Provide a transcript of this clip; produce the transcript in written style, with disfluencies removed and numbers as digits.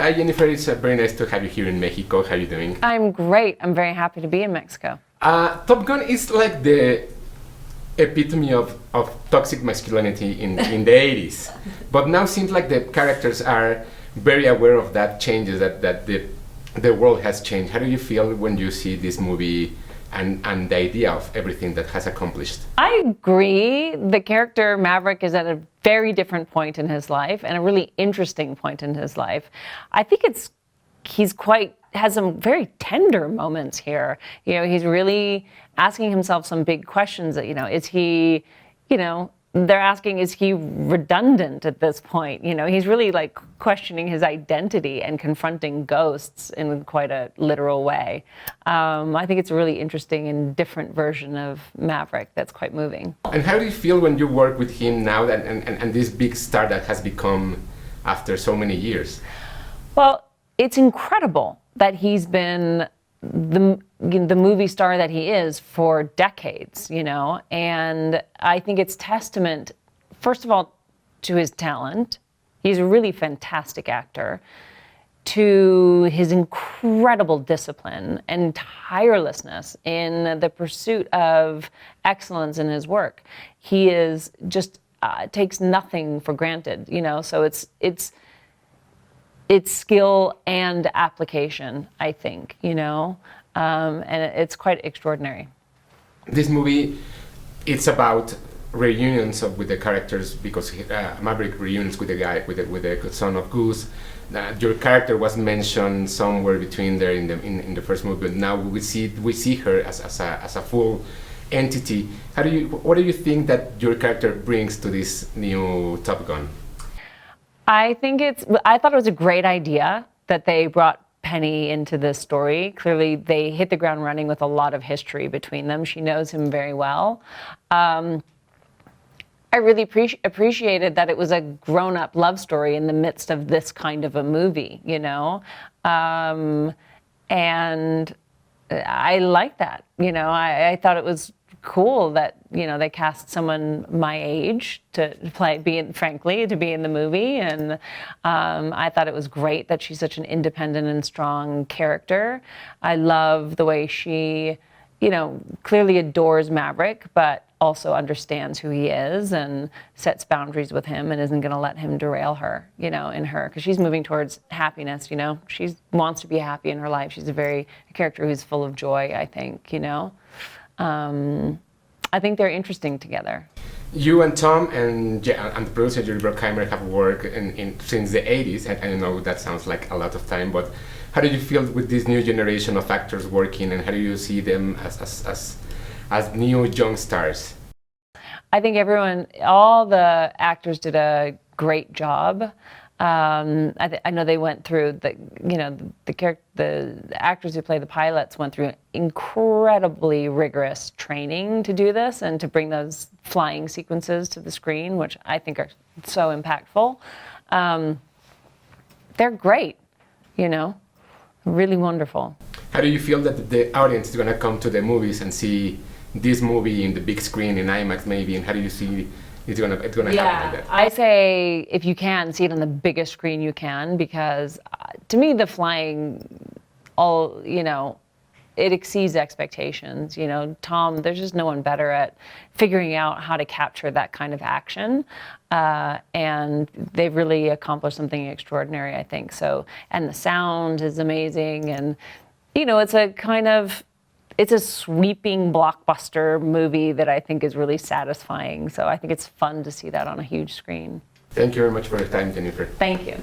Hi, Jennifer. It's very nice to have you here in Mexico. How are you doing? I'm great. I'm very happy to be in Mexico. Top Gun is like the epitome of toxic masculinity in the 80s. But now seems like the characters are very aware of that changes, that the world has changed. How do you feel when you see this movie and the idea of everything that has accomplished? I agree. The character Maverick is at a very different point in his life and a really interesting point in his life. I think has some very tender moments here. You know, he's really asking himself some big questions that, is he, they're asking, is he redundant at this point? He's really like questioning his identity and confronting ghosts in quite a literal way. I think it's a really interesting and different version of Maverick that's quite moving. And how do you feel when you work with him now and this big star that has become after so many years? Well, it's incredible that he's been the movie star that he is for decades, and I think it's testament, first of all, to his talent. He's a really fantastic actor, to his incredible discipline and tirelessness in the pursuit of excellence in his work. He is just takes nothing for granted, so it's skill and application, I think, and it's quite extraordinary. This movie, it's about reunions with the characters because Maverick reunions with the guy, with the son of Goose. Your character was mentioned somewhere between there in the first movie, but now we see her as a full entity. What do you think that your character brings to this new Top Gun? I thought it was a great idea that they brought Penny into this story. Clearly, they hit the ground running with a lot of history between them. She knows him very well. I really appreciated that it was a grown-up love story in the midst of this kind of a movie, and I like that. I thought it was cool that they cast someone my age to be in the movie, and I thought it was great that she's such an independent and strong character. I love the way she clearly adores Maverick, but also understands who he is and sets boundaries with him and isn't going to let him derail her, because she's moving towards happiness. She wants to be happy in her life. She's a character who's full of joy, I think. I think they're interesting together. You and Tom and the producer Julie Bruckheimer have worked since the 80s, and I know that sounds like a lot of time, but how do you feel with this new generation of actors working, and how do you see them as new young stars? I think all the actors did a great job. I know they went through the actors who play the pilots went through incredibly rigorous training to do this and to bring those flying sequences to the screen, which I think are so impactful. They're great, really wonderful. How do you feel that the audience is going to come to the movies and see this movie in the big screen in IMAX maybe, and how do you see it's gonna happen like that? I say if you can, see it on the biggest screen you can, because to me the flying, it exceeds expectations. Tom, there's just no one better at figuring out how to capture that kind of action, and they've really accomplished something extraordinary, I think. So, and the sound is amazing, and it's a sweeping blockbuster movie that I think is really satisfying. So I think it's fun to see that on a huge screen. Thank you very much for your time, Jennifer. Thank you.